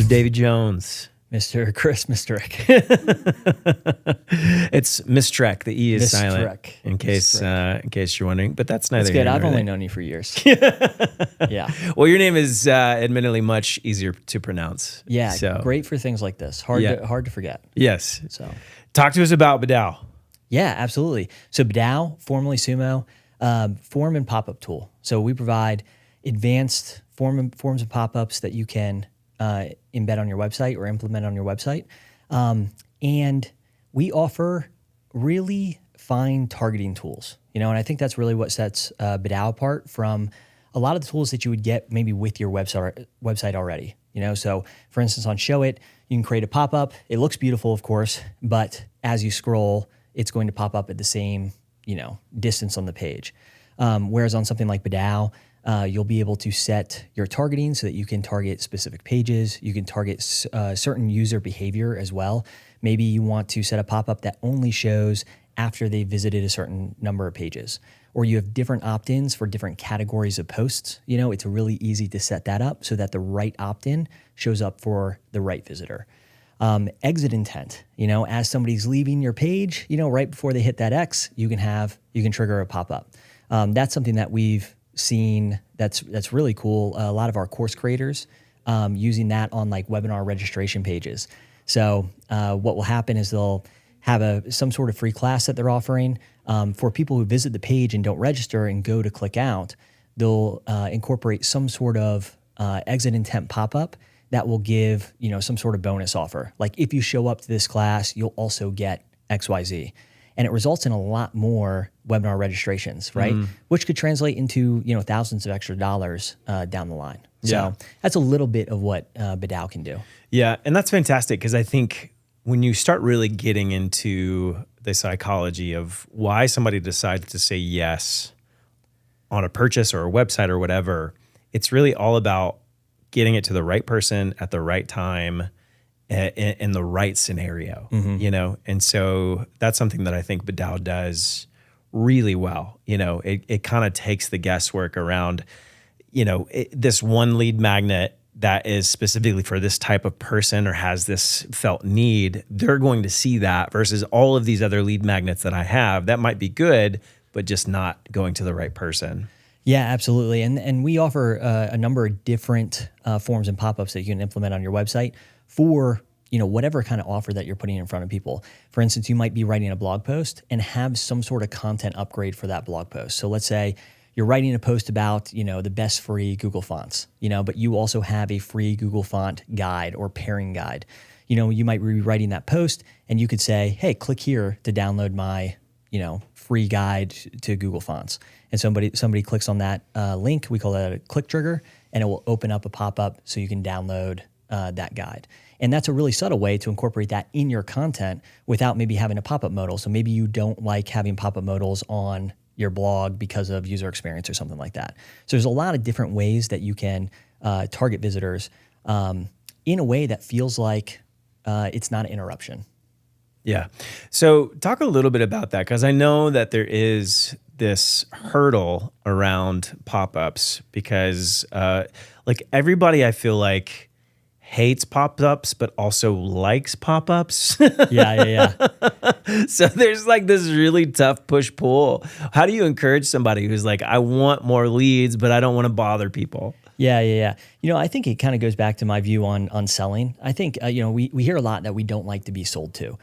Davy Jones. Mr. Chris Mistrek. It's Mistrek. The E is silent. Mistrek. In case you're wondering, but that's neither. That's good. here I've nor only there. known you for years. Yeah. Well, your name is admittedly much easier to pronounce. Yeah. So, Great for things like this. Hard to forget. Yes. So Talk to us about Badao. yeah, absolutely. So Badao, formerly Sumo, form and pop-up tool. So we provide advanced forms and pop-ups that you can embed on your website or implement on your website. And we offer really fine targeting tools, and I think that's really what sets Badao apart from a lot of the tools that you would get maybe with your website already. So for instance, on Show It, you can create a pop-up. It looks beautiful, of course, but as you scroll, it's going to pop up at the same, distance on the page. Whereas on something like Badao, you'll be able to set your targeting so that you can target specific pages. You can target certain user behavior as well. Maybe you want to set a pop-up that only shows after they visited a certain number of pages. Or you have different opt-ins for different categories of posts. It's really easy to set that up so that the right opt-in shows up for the right visitor. Exit intent, as somebody's leaving your page, right before they hit that X, you can trigger a pop-up. That's something that we've seen that's really cool. A lot of our course creators using that on like webinar registration pages. So what will happen is they'll have some sort of free class that they're offering. For people who visit the page and don't register and go to click out, they'll incorporate some sort of exit intent pop-up that will give some sort of bonus offer. Like if you show up to this class, you'll also get XYZ. And it results in a lot more webinar registrations, right? Which could translate into thousands of extra dollars down the line. So that's a little bit of what Badao can do. Yeah, and that's fantastic because I think when you start really getting into the psychology of why somebody decides to say yes on a purchase or a website or whatever, it's really all about getting it to the right person at the right time in the right scenario, And so that's something that I think Badao does really well. It kind of takes the guesswork around, this one lead magnet that is specifically for this type of person or has this felt need. They're going to see that versus all of these other lead magnets that I have that might be good, but just not going to the right person. Yeah, absolutely. And we offer a number of different forms and pop-ups that you can implement on your website for whatever kind of offer that you're putting in front of people. For instance, you might be writing a blog post and have some sort of content upgrade for that blog post. So let's say you're writing a post about the best free Google fonts, but you also have a free Google font guide or pairing guide. You might be writing that post and you could say, hey, click here to download my free guide to Google Fonts. And somebody clicks on that link, we call that a click trigger, and it will open up a pop-up so you can download that guide. And that's a really subtle way to incorporate that in your content without maybe having a pop-up modal. So maybe you don't like having pop-up modals on your blog because of user experience or something like that. So there's a lot of different ways that you can target visitors in a way that feels like it's not an interruption. Yeah. So talk a little bit about that because I know that there is this hurdle around pop-ups because like everybody I feel like hates pop-ups but also likes pop-ups. Yeah. So there's like this really tough push-pull. How do you encourage somebody who's like, I want more leads, but I don't want to bother people? Yeah. I think it kind of goes back to my view on selling. I think, we hear a lot that we don't like to be sold to.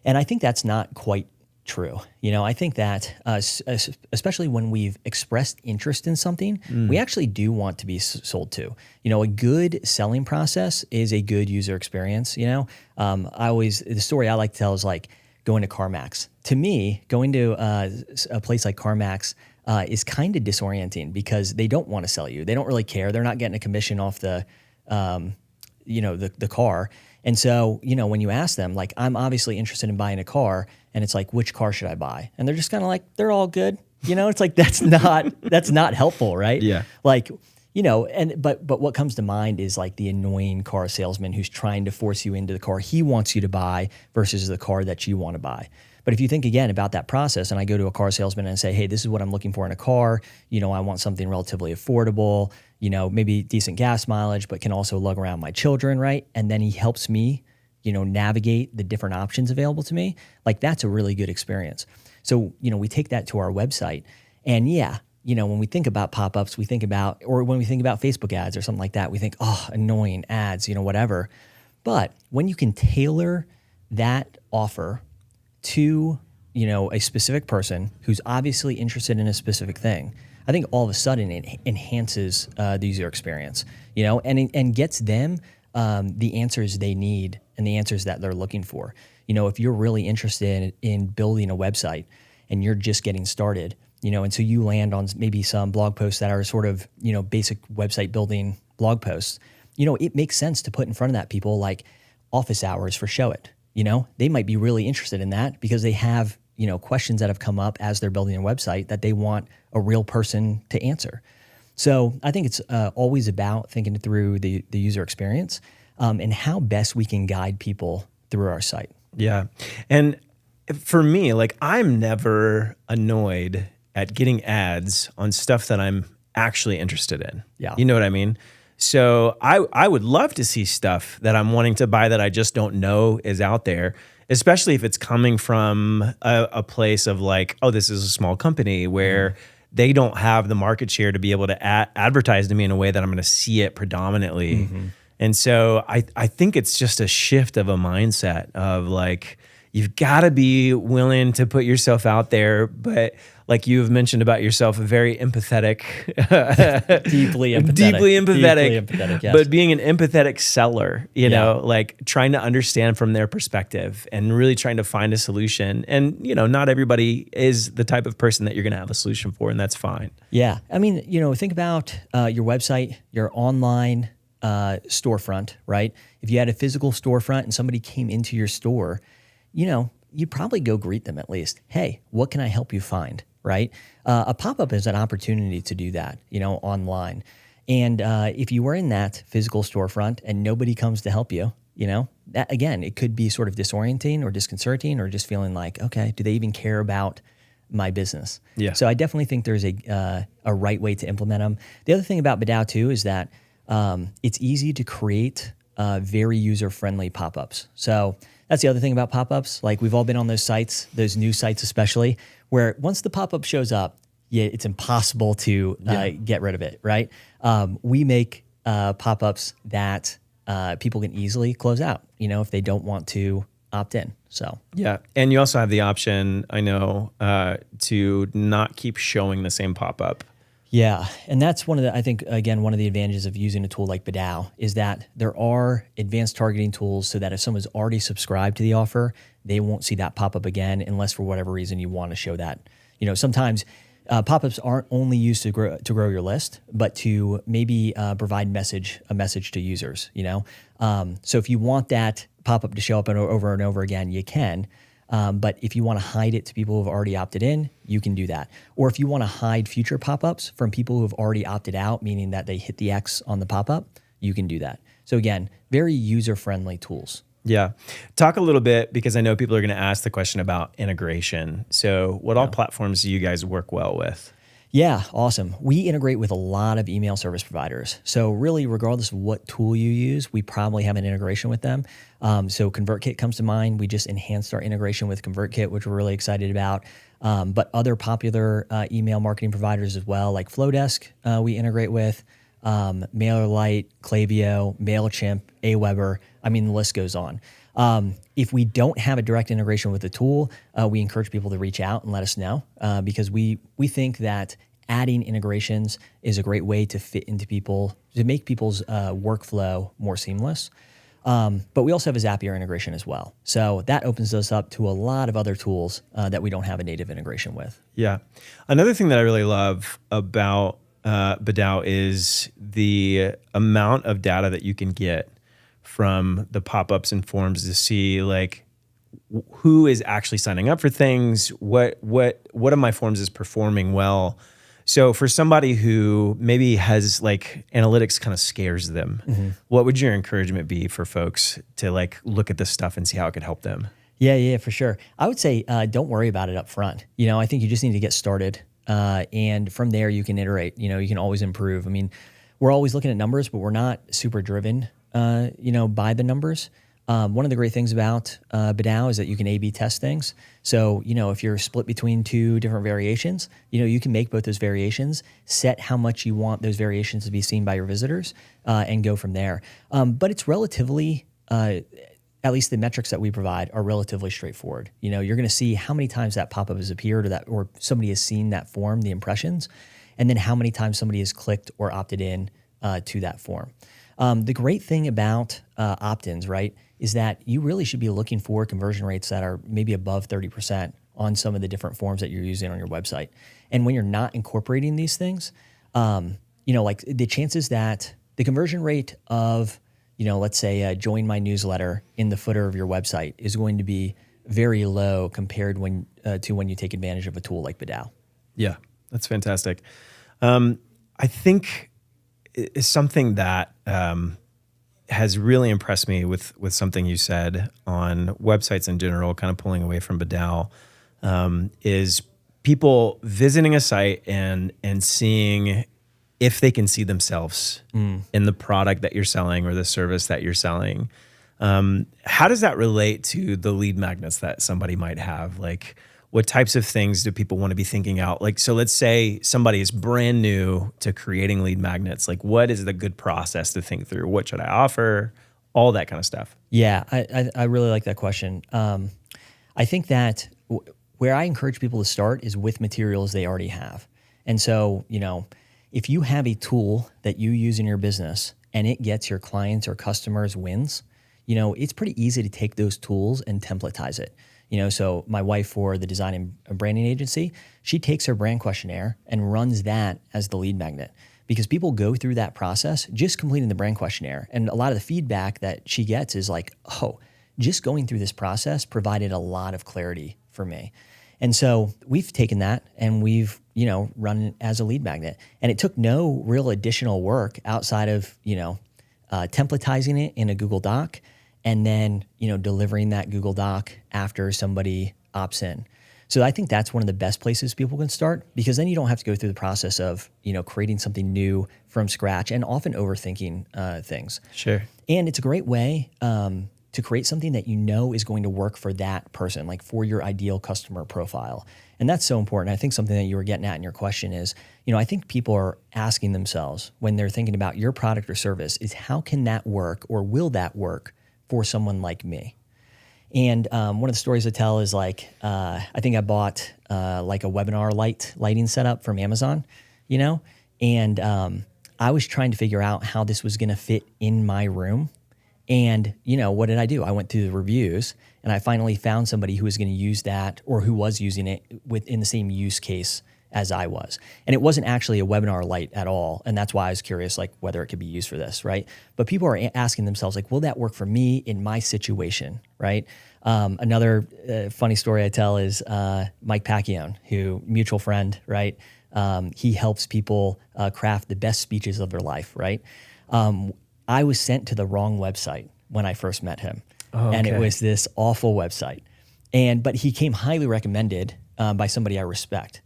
And I think that's not quite true. I think that especially when we've expressed interest in something, we actually do want to be sold to. A good selling process is a good user experience. The story I like to tell is like going to CarMax. To me, going to a place like CarMax is kind of disorienting because they don't want to sell you. They don't really care. They're not getting a commission off the car. And so, when you ask them, like, I'm obviously interested in buying a car, and it's like, which car should I buy? And they're just kind of like, they're all good. It's like, that's not helpful, right? Yeah. Like, but what comes to mind is like the annoying car salesman who's trying to force you into the car he wants you to buy versus the car that you want to buy. But if you think again about that process, and I go to a car salesman and say, hey, this is what I'm looking for in a car. I want something relatively affordable. maybe decent gas mileage, but can also lug around my children, right? And then he helps me, navigate the different options available to me. Like that's a really good experience. So, we take that to our website and when we think about pop-ups, or when we think about Facebook ads or something like that, we think, oh, annoying ads, whatever. But when you can tailor that offer to, a specific person who's obviously interested in a specific thing, I think all of a sudden it enhances the user experience, and gets them the answers they need and the answers that they're looking for. If you're really interested in building a website and you're just getting started, and so you land on maybe some blog posts that are sort of, basic website building blog posts, it makes sense to put in front of that people like office hours for Show It. They might be really interested in that because they have, questions that have come up as they're building a website that they want a real person to answer. So I think it's always about thinking through the user experience and how best we can guide people through our site. Yeah. And for me, like I'm never annoyed at getting ads on stuff that I'm actually interested in. Yeah. You know what I mean? So I would love to see stuff that I'm wanting to buy that I just don't know is out there, especially if it's coming from a place of like, oh, this is a small company where they don't have the market share to be able to advertise to me in a way that I'm going to see it predominantly. Mm-hmm. And so I think it's just a shift of a mindset of like, you've got to be willing to put yourself out there, but like you've mentioned about yourself, very empathetic, deeply empathetic, yes. But being an empathetic seller, you know, like trying to understand from their perspective and really trying to find a solution. And, not everybody is the type of person that you're going to have a solution for, and that's fine. Yeah. I mean, think about your website, your online storefront, right? If you had a physical storefront and somebody came into your store, you'd probably go greet them at least. Hey, what can I help you find, right? A pop-up is an opportunity to do that, online. And if you were in that physical storefront and nobody comes to help you, that again, it could be sort of disorienting or disconcerting or just feeling like, okay, do they even care about my business? Yeah. So I definitely think there's a right way to implement them. The other thing about Badao too is that it's easy to create very user-friendly pop-ups. So that's the other thing about pop-ups. Like we've all been on those sites, those new sites especially, where once the pop-up shows up, it's impossible to get rid of it, right? We make pop-ups that people can easily close out, if they don't want to opt in. So yeah, and you also have the option, I know, to not keep showing the same pop-up. Yeah, and that's one of the advantages of using a tool like Badao is that there are advanced targeting tools so that if someone's already subscribed to the offer, they won't see that pop up again unless for whatever reason you want to show that. Sometimes pop-ups aren't only used to grow your list, but to maybe provide a message to users. So if you want that pop-up to show up over and over again, you can. But if you want to hide it to people who have already opted in, you can do that. Or if you want to hide future pop-ups from people who have already opted out, meaning that they hit the X on the pop-up, you can do that. So again, very user-friendly tools. Yeah. Talk a little bit, because I know people are going to ask the question about integration. So what all platforms do you guys work well with? Yeah, awesome. We integrate with a lot of email service providers. So really, regardless of what tool you use, we probably have an integration with them. So ConvertKit comes to mind. We just enhanced our integration with ConvertKit, which we're really excited about. But other popular email marketing providers as well, like Flowdesk, we integrate with, MailerLite, Klaviyo, MailChimp, Aweber. I mean, the list goes on. If we don't have a direct integration with the tool, we encourage people to reach out and let us know, because we think that adding integrations is a great way to fit into to make people's workflow more seamless. But we also have a Zapier integration as well. So that opens us up to a lot of other tools that we don't have a native integration with. Yeah. Another thing that I really love about Badao is the amount of data that you can get from the pop-ups and forms to see like who is actually signing up for things, what of my forms is performing well. So for somebody who maybe has like analytics kind of scares them, what would your encouragement be for folks to like look at this stuff and see how it could help them? Yeah, for sure. I would say don't worry about it up front. I think you just need to get started. And from there you can iterate, you can always improve. I mean, we're always looking at numbers, but we're not super driven, by the numbers. One of the great things about Badao is that you can A/B test things. So, if you're split between two different variations, you can make both those variations, set how much you want those variations to be seen by your visitors, and go from there. But it's relatively, at least the metrics that we provide are relatively straightforward. You're going to see how many times that pop-up has appeared or somebody has seen that form, the impressions, and then how many times somebody has clicked or opted in to that form. The great thing about opt-ins, right, is that you really should be looking for conversion rates that are maybe above 30% on some of the different forms that you're using on your website. And when you're not incorporating these things, like the chances that the conversion rate of, let's say join my newsletter in the footer of your website is going to be very low compared to when you take advantage of a tool like Badao. Yeah, that's fantastic. I think it's something that has really impressed me with something you said on websites in general, kind of pulling away from Badao, is people visiting a site and seeing if they can see themselves in the product that you're selling or the service that you're selling. How does that relate to the lead magnets that somebody might have? Like, what types of things do people want to be thinking out? Like, so let's say somebody is brand new to creating lead magnets. Like, what is the good process to think through? What should I offer? All that kind of stuff. Yeah, I really like that question. I think that where I encourage people to start is with materials they already have. And so, if you have a tool that you use in your business and it gets your clients or customers wins, it's pretty easy to take those tools and templatize it. So my wife for the design and branding agency, she takes her brand questionnaire and runs that as the lead magnet because people go through that process just completing the brand questionnaire. And a lot of the feedback that she gets is like, oh, just going through this process provided a lot of clarity for me. And so we've taken that and we've, run it as a lead magnet. And it took no real additional work outside of, templatizing it in a Google Doc and then, delivering that Google Doc after somebody opts in. So I think that's one of the best places people can start because then you don't have to go through the process of, creating something new from scratch and often overthinking things. Sure. And it's a great way to create something that is going to work for that person, like for your ideal customer profile. And that's so important. I think something that you were getting at in your question is, I think people are asking themselves when they're thinking about your product or service is how can that work or will that work for someone like me? And one of the stories I tell is like, I think I bought like a webinar lighting setup from Amazon, and I was trying to figure out how this was going to fit in my room. And, what did I do? I went through the reviews and I finally found somebody who was going to use that or who was using it within the same use case as I was. And it wasn't actually a webinar light at all. And that's why I was curious, like whether it could be used for this, right? But people are asking themselves, like, will that work for me in my situation, right? Another funny story I tell is Mike Pacquiao, who mutual friend, right? He helps people craft the best speeches of their life, right? I was sent to the wrong website when I first met him. And it was this awful website. But he came highly recommended by somebody I respect.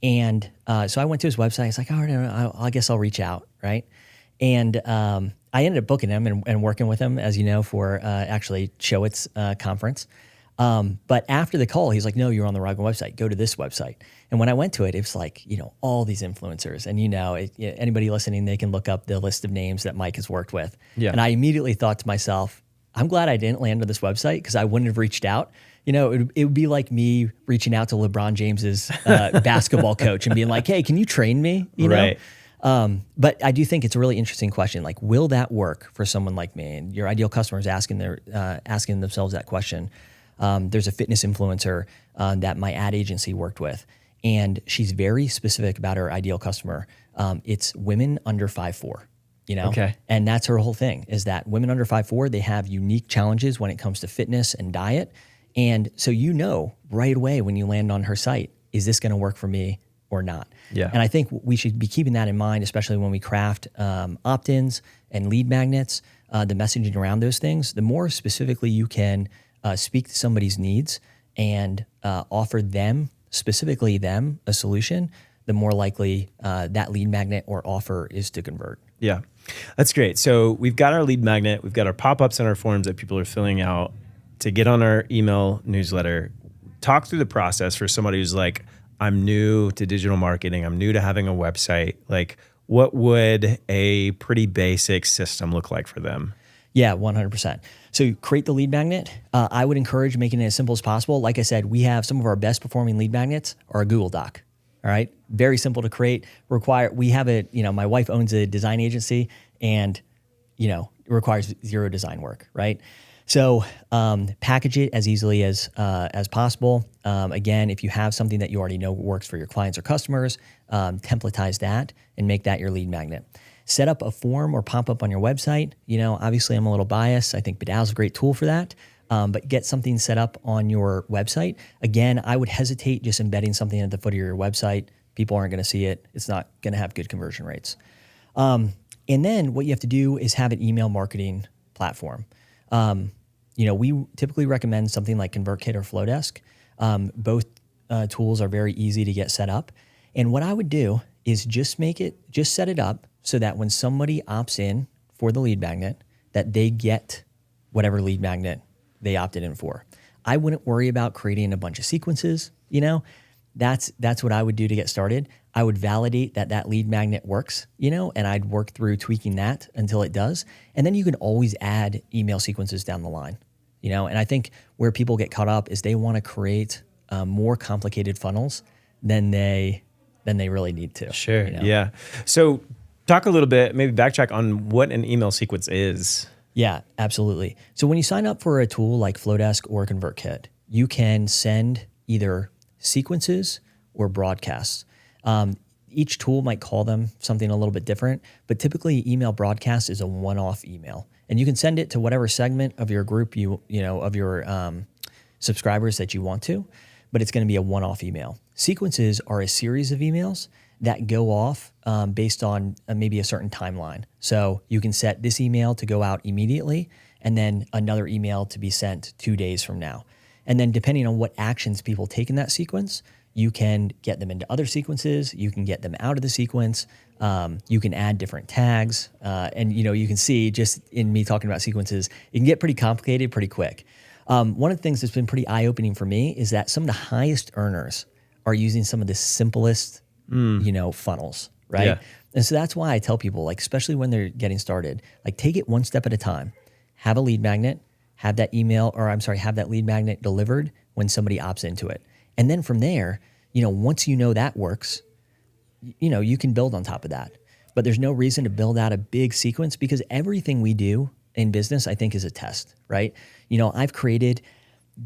And so I went to his website. He's like, all right, I guess I'll reach out, right? And I ended up booking him and working with him, as you know, for actually Showit's conference. But after the call, he's like, no, you're on the wrong website. Go to this website. And when I went to it, it was like, all these influencers. And, anybody listening, they can look up the list of names that Mike has worked with. Yeah. And I immediately thought to myself, I'm glad I didn't land on this website because I wouldn't have reached out. It would be like me reaching out to LeBron James's basketball coach and being like, hey, can you train me? Right. But I do think it's a really interesting question. Like, will that work for someone like me? And your ideal customer is asking themselves that question. There's a fitness influencer that my ad agency worked with, and she's very specific about her ideal customer. It's women under 5'4". Okay. And that's her whole thing is that women under 5'4", they have unique challenges when it comes to fitness and diet. And so right away when you land on her site, is this going to work for me or not? Yeah. And I think we should be keeping that in mind, especially when we craft opt-ins and lead magnets, the messaging around those things. The more specifically you can speak to somebody's needs and offer specifically them, a solution, the more likely that lead magnet or offer is to convert. Yeah, that's great. So we've got our lead magnet, we've got our pop-ups and our forms that people are filling out to get on our email newsletter. Talk through the process for somebody who's like, I'm new to digital marketing, I'm new to having a website. Like, what would a pretty basic system look like for them? Yeah, 100%. So you create the lead magnet. I would encourage making it as simple as possible. Like I said, we have some of our best performing lead magnets are a Google Doc. All right. Very simple to create. We have my wife owns a design agency and, it requires zero design work. Right. So package it as easily as possible. Again, if you have something that you already know works for your clients or customers, templatize that and make that your lead magnet. Set up a form or pop-up on your website. Obviously I'm a little biased. I think Bidal's a great tool for that. But get something set up on your website. Again, I would hesitate just embedding something at the foot of your website. People aren't going to see it. It's not going to have good conversion rates. And then what you have to do is have an email marketing platform. We typically recommend something like ConvertKit or Flowdesk. Both tools are very easy to get set up. And what I would do is just set it up so that when somebody opts in for the lead magnet, that they get whatever lead magnet they opted in for. I wouldn't worry about creating a bunch of sequences. That's what I would do to get started. I would validate that lead magnet works, and I'd work through tweaking that until it does. And then you can always add email sequences down the line, and I think where people get caught up is they want to create more complicated funnels than they really need to. Sure. Yeah. So talk a little bit, maybe backtrack on what an email sequence is. Yeah, absolutely. So when you sign up for a tool like Flowdesk or ConvertKit, you can send either sequences or broadcasts. Each tool might call them something a little bit different, but typically email broadcast is a one-off email. And you can send it to whatever segment of your group of your subscribers that you want to, but it's going to be a one-off email. Sequences are a series of emails that go off based on maybe a certain timeline. So you can set this email to go out immediately and then another email to be sent 2 days from now. And then depending on what actions people take in that sequence, you can get them into other sequences, you can get them out of the sequence, you can add different tags. And you can see just in me talking about sequences, it can get pretty complicated pretty quick. One of the things that's been pretty eye-opening for me is that some of the highest earners are using some of the simplest funnels, right? Yeah. And so that's why I tell people, especially when they're getting started, take it one step at a time. Have a lead magnet, have that lead magnet delivered when somebody opts into it. And then from there, once that works, you can build on top of that. But there's no reason to build out a big sequence because everything we do in business, I think, is a test, right? I've created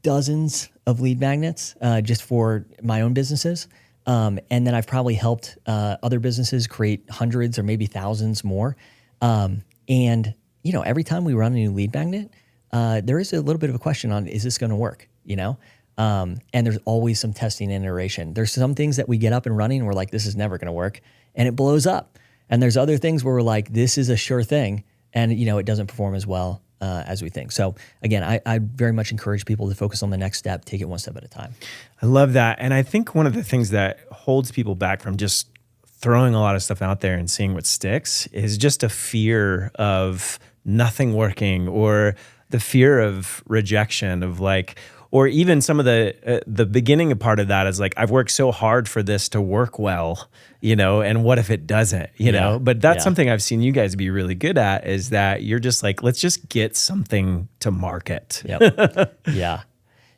dozens of lead magnets just for my own businesses. And then I've probably helped other businesses create hundreds or maybe thousands more. And every time we run a new lead magnet, there is a little bit of a question on, is this going to work? And there's always some testing and iteration. There's some things that we get up and running and we're like, this is never going to work. And it blows up. And there's other things where we're like, this is a sure thing. And, it doesn't perform as well as we think. So again, I very much encourage people to focus on the next step, take it one step at a time. I love that. And I think one of the things that holds people back from just throwing a lot of stuff out there and seeing what sticks is just a fear of nothing working or the fear of rejection of or even some of the beginning part of that is I've worked so hard for this to work well, and what if it doesn't, know? But that's something I've seen you guys be really good at is that you're just let's just get something to market. Yep. Yeah.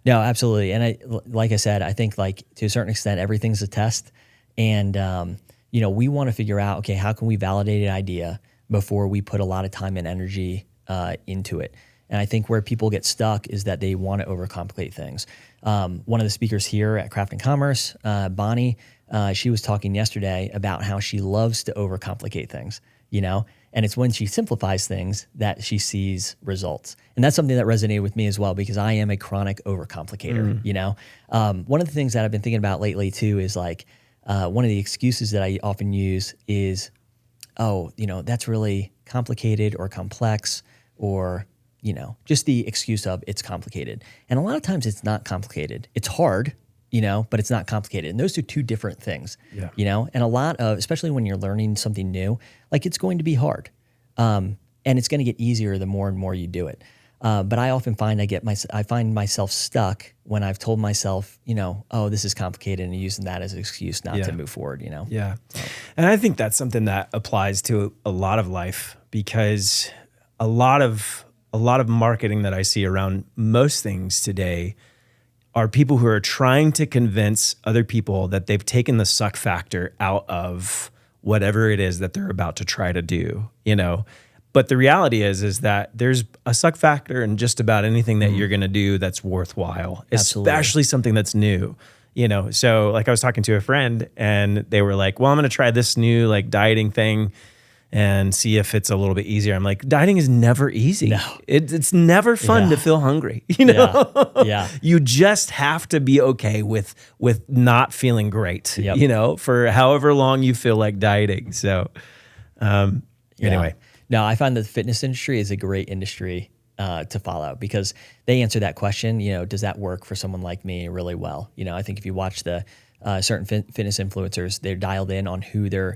No, absolutely. And like I said, I think to a certain extent, everything's a test. And, we want to figure out, okay, how can we validate an idea before we put a lot of time and energy into it? And I think where people get stuck is that they want to overcomplicate things. One of the speakers here at Craft and Commerce, Bonnie, she was talking yesterday about how she loves to overcomplicate things, and it's when she simplifies things that she sees results. And that's something that resonated with me as well because I am a chronic overcomplicator, One of the things that I've been thinking about lately too is one of the excuses that I often use is, that's really complicated or complex or just the excuse of it's complicated. And a lot of times it's not complicated. It's hard. but it's not complicated. And those are two different things, Yeah. and a lot of, especially when you're learning something new, like it's going to be hard. And it's going to get easier the more and more you do it. But I often find I find myself stuck when I've told myself, oh, this is complicated, and using that as an excuse not to move forward, Yeah. And I think that's something that applies to a lot of life, because a lot of marketing that I see around most things today are people who are trying to convince other people that they've taken the suck factor out of whatever it is that they're about to try to do, But the reality is that there's a suck factor in just about anything that you're going to do that's worthwhile, especially something that's new, So like I was talking to a friend and they were like, well, I'm going to try this new like dieting thing and see if it's a little bit easier. I'm like, dieting is never easy. No. It's never fun to feel hungry, Yeah. You just have to be okay with not feeling great, Yep. for however long you feel like dieting. So anyway. No, I find that the fitness industry is a great industry to follow, because they answer that question, does that work for someone like me really well? I think if you watch the certain fitness influencers, they're dialed in on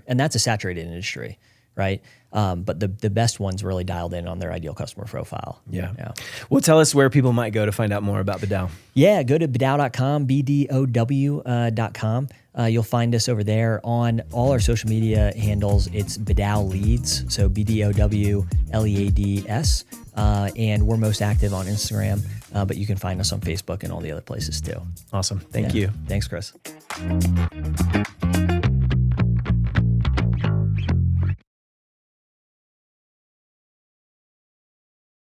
and that's a saturated industry, right? But the best ones really dialed in on their ideal customer profile. Yeah. Well, tell us where people might go to find out more about Bedow. Yeah, go to bedow.com, BDOW.com. You'll find us over there on all our social media handles. It's Bedow Leads, so BDOWLEADS. And we're most active on Instagram, but you can find us on Facebook and all the other places too. Awesome. Thank you. Thanks, Chris.